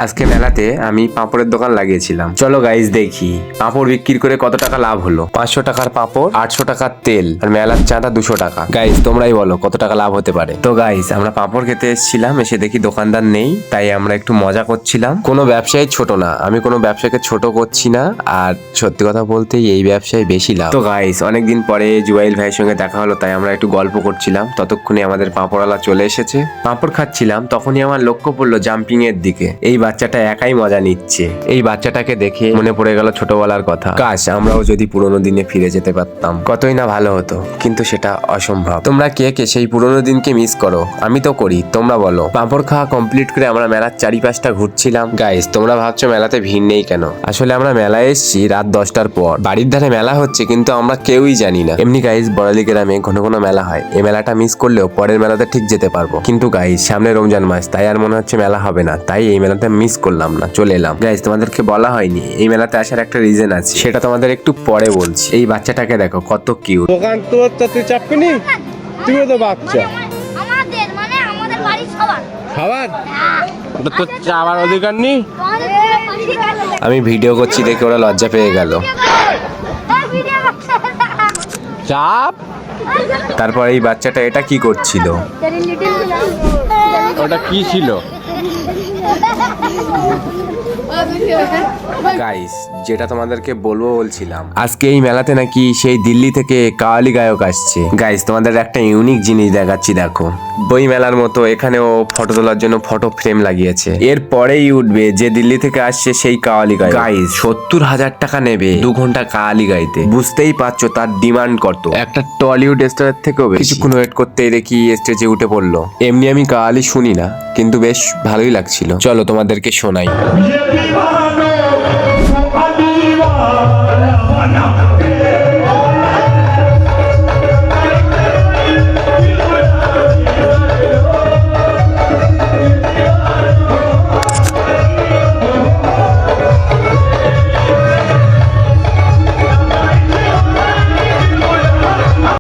আজকে মেলাতে আমি পাঁপড়ের দোকান লাগিয়েছিলাম। চলো গাইস দেখি পাঁপড় বিক্রি করে কত টাকা লাভ হলো। 500 টাকার পাঁপড়, 800 টাকার তেল, আর মেলার চাঁদা 200 টাকা। গাইস তোমরাই বলো কত টাকা লাভ হতে পারে। তো গাইস আমরা পাঁপড় খেতে এসেছিলাম, এসে দেখি দোকানদার নেই, তাই আমরা একটু মজা করছিলাম। কোনো ব্যবসায়ী ছোট না, আমি কোনো ব্যবসাকে ছোট করছি না, আর সত্যি কথা বলতে এই ব্যবসায় বেশি লাভ। তো গাইস অনেকদিন পরে জুয়াইল ভাইয়ের সঙ্গে দেখা হলো, তাই আমরা একটু গল্প করছিলাম। ততক্ষণে আমাদের পাঁপড়ওয়ালা চলে এসেছে। পাঁপড় খাচ্ছিলাম, তখনই আমার লক্ষ্য পড়লো জাম্পিং এর দিকে। এই বাচ্চাটা একাই মজা নিচ্ছে। এই বাচ্চাটাকে দেখে মনে পড়ে গেল ছোটবেলার কথা। কাশ আমরাও যদি পুরোনো দিনে ফিরে যেতে পারতাম, কতই না ভালো হতো, কিন্তু সেটা অসম্ভব। তোমরা কে কে সেই পুরোনো দিনকে মিস করো? আমি তো করি, তোমরা বলো। পাঁপড় খাওয়া কমপ্লিট করে আমরা মেলার চারিপাশটা ঘুরছিলাম। গাইস তোমরা ভাবছো মেলাতে ভিড় নেই কেন? আসলে আমরা মেলায় এসেছি রাত 10টার পর। বাড়ির ধারে মেলা হচ্ছে, কিন্তু আমরা কেউই জানি না। এমনি গাইস বড়ালি গ্রামে ঘন ঘন মেলা হয়, এই মেলাটা মিস করলেও পরের মেলাতে ঠিক যেতে পারবো। কিন্তু গাইস সামনে রমজান মাস, তাই আর মনে হচ্ছে মেলা হবে না, তাই এই মেলাতে মিস করলাম না, চলে এলাম। গাইস তোমাদেরকে বলা হয়নি এই মেলাতে আসার একটা রিজন আছে, সেটা তোমাদের একটু পরে বলছি। এই বাচ্চাটাকে দেখো কত কিউট। দোকান তো তুই চাপবি, তুইও তো বাচ্চা। আমাদের বাড়ির সবার খাবার ওটা তো চাওয়ার অধিকার নেই। আমি ভিডিও করছি দেখে ওরা লজ্জা পেয়ে গেল। চাপ তারপর এই বাচ্চাটা এটা কি করছিল? ওটা কি ছিল? গাইস যেটা তোমাদেরকে বলছিলাম, আজকে এই মেলাতে নাকি সেই দিল্লি থেকে কাওয়ালি গায়ক আসছে। গাইস তোমাদের একটা ইউনিক জিনিস দেখাচ্ছি, দেখো। বই মেলার মতো এখানেও ফটো তোলার জন্য ফটো ফ্রেম লাগিয়েছে। এর পরেই উঠবে যে দিল্লি থেকে আসছে সেই কাওয়ালি গায়ক। গাইস 70,000 টাকা নেবে 2 ঘন্টা কাওয়ালি গাইতে। বুঝতেই পারছো তার ডিমান্ড কত। একটা টলিউড স্টারের থেকেও বেশি। কিছুক্ষণ ওয়েট করতেই দেখি স্টেজে উঠে পড়লো। এমনি আমি কাওয়ালি শুনি না, কিন্তু বেশ ভালোই লাগছিল। চলো তোমাদেরকে শোনাই।